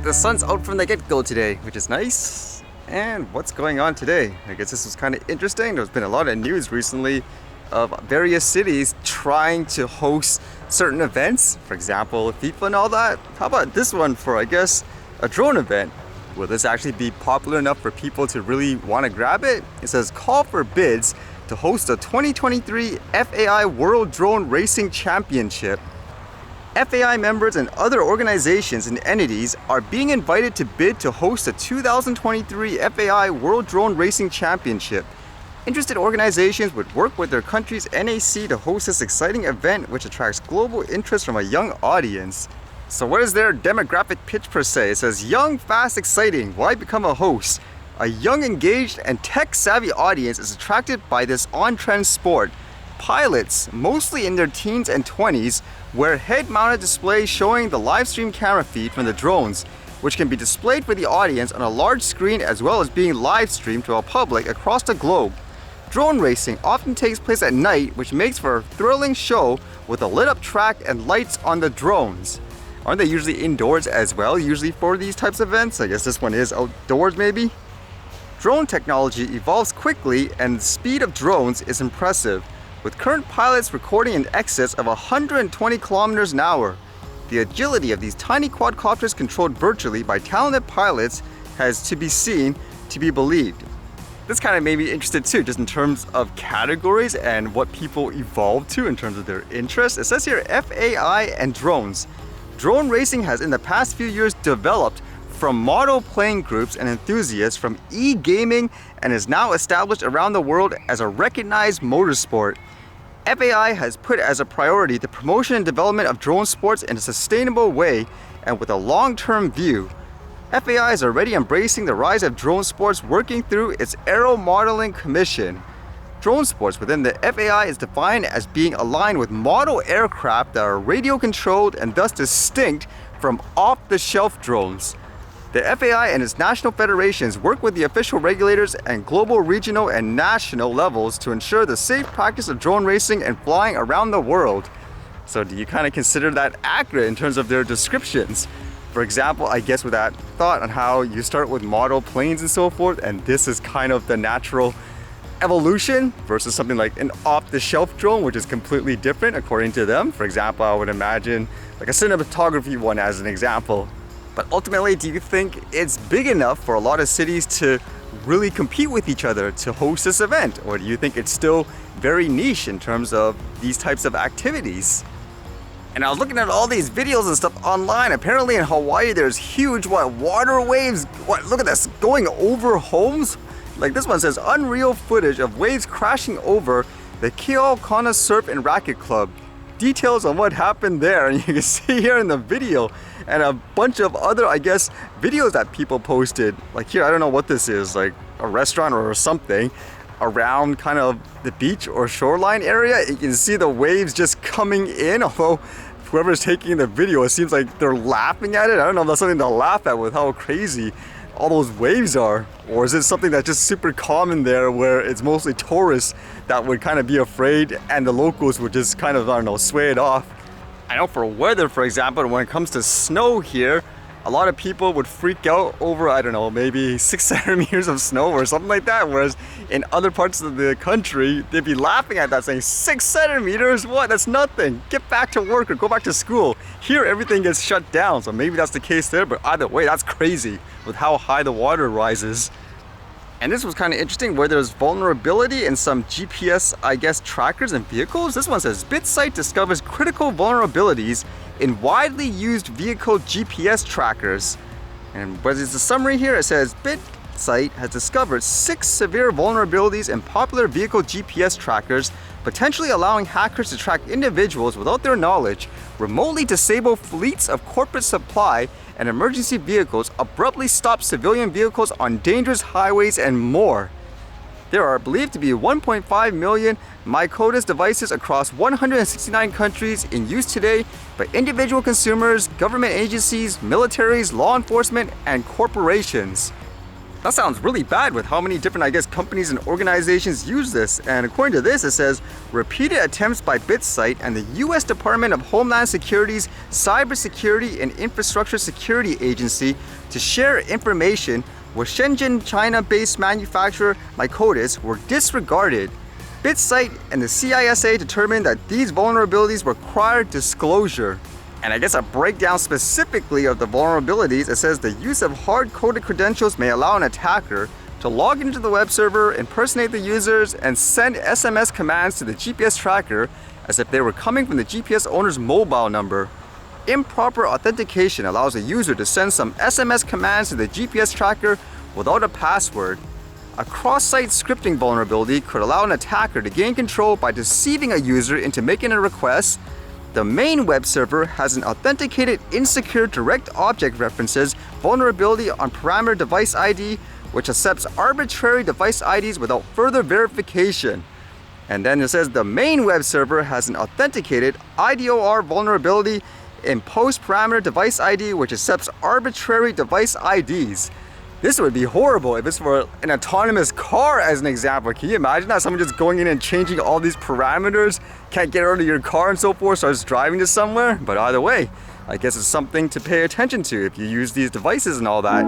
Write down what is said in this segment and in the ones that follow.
the sun's out from the get-go today, which is nice. And what's going on today? I guess this was kind of interesting. There's been a lot of news recently of various cities trying to host certain events. For example, FIFA and all that. How about this one for, I guess, a drone event? Will this actually be popular enough for people to really want to grab it? It says call for bids to host the 2023 FAI World Drone Racing Championship. FAI members and other organizations and entities are being invited to bid to host the 2023 FAI World Drone Racing Championship. Interested organizations would work with their country's NAC to host this exciting event, which attracts global interest from a young audience. So what is their demographic pitch per se? It says, young, fast, exciting. Why become a host? A young, engaged, and tech-savvy audience is attracted by this on-trend sport. Pilots, mostly in their teens and 20s, wear head-mounted displays showing the live stream camera feed from the drones, which can be displayed for the audience on a large screen as well as being live streamed to a public across the globe. Drone racing often takes place at night, which makes for a thrilling show with a lit-up track and lights on the drones. Aren't they usually indoors as well, usually for these types of events? I guess this one is outdoors maybe? Drone technology evolves quickly and the speed of drones is impressive, with current pilots recording in excess of 120 kilometers an hour. The agility of these tiny quadcopters controlled virtually by talented pilots has to be seen to be believed. This kind of made me interested too, just in terms of categories and what people evolve to in terms of their interests. It says here FAI and drones. Drone racing has in the past few years developed from model playing groups and enthusiasts from e-gaming and is now established around the world as a recognized motorsport. FAI has put as a priority the promotion and development of drone sports in a sustainable way and with a long-term view. FAI is already embracing the rise of drone sports, working through its Aero Modeling Commission. Drone sports within the FAI is defined as being aligned with model aircraft that are radio-controlled and thus distinct from off-the-shelf drones. The FAI and its national federations work with the official regulators and global, regional, and national levels to ensure the safe practice of drone racing and flying around the world. So do you kind of consider that accurate in terms of their descriptions? For example, I guess with that thought on how you start with model planes and so forth, and this is kind of the natural evolution versus something like an off-the-shelf drone, which is completely different according to them. For example, I would imagine like a cinematography one as an example. But ultimately, do you think it's big enough for a lot of cities to really compete with each other to host this event? Or do you think it's still very niche in terms of these types of activities? And I was looking at all these videos and stuff online. Apparently in Hawaii, there's huge water waves. Look at this, going over homes. Like this one says, unreal footage of waves crashing over the Keaukana Surf and Racket Club. Details on what happened there, and you can see here in the video, and a bunch of other, I guess, videos that people posted. Like here, I don't know what this is, like a restaurant or something around kind of the beach or shoreline area. You can see the waves just coming in, although whoever's taking the video, it seems like they're laughing at it. I don't know if that's something to laugh at with how crazy all those waves are, or is it something that's just super common there where it's mostly tourists that would kind of be afraid and the locals would just kind of, I don't know, sway it off. I know for weather, for example, when it comes to snow here, a lot of people would freak out over, I don't know, maybe 6 centimeters of snow or something like that, whereas in other parts of the country, they'd be laughing at that, saying 6 centimeters? What? That's nothing. Get back to work or go back to school. Here, everything gets shut down, so maybe that's the case there, but either way, that's crazy with how high the water rises. And this was kind of interesting where there's vulnerability in some GPS, I guess, trackers and vehicles. This one says, BitSight discovers critical vulnerabilities in widely used vehicle GPS trackers. And what is the summary here? It says, BitSight has discovered 6 severe vulnerabilities in popular vehicle GPS trackers, potentially allowing hackers to track individuals without their knowledge, remotely disable fleets of corporate supply and emergency vehicles, abruptly stop civilian vehicles on dangerous highways, and more. There are believed to be 1.5 million MiCODUS devices across 169 countries in use today by individual consumers, government agencies, militaries, law enforcement, and corporations. That sounds really bad with how many different, I guess, companies and organizations use this. And according to this, it says repeated attempts by BitSight and the US Department of Homeland Security's Cybersecurity and Infrastructure Security Agency to share information with Shenzhen, China-based manufacturer MiCODUS were disregarded. BitSight and the CISA determined that these vulnerabilities required disclosure. And I guess a breakdown specifically of the vulnerabilities, it says the use of hard-coded credentials may allow an attacker to log into the web server, impersonate the users, and send SMS commands to the GPS tracker as if they were coming from the GPS owner's mobile number. Improper authentication allows a user to send some SMS commands to the GPS tracker without a password. A cross-site scripting vulnerability could allow an attacker to gain control by deceiving a user into making a request. The main web server has an authenticated insecure direct object references vulnerability on parameter device ID, which accepts arbitrary device IDs without further verification. And then it says the main web server has an authenticated IDOR vulnerability in post parameter device ID, which accepts arbitrary device IDs. This would be horrible if it's for an autonomous car, as an example. Can you imagine that? Someone just going in and changing all these parameters, can't get out of your car and so forth, starts driving to somewhere. But either way, I guess it's something to pay attention to if you use these devices and all that.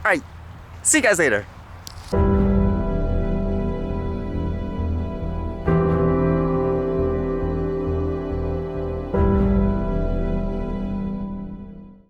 Alright, see you guys later.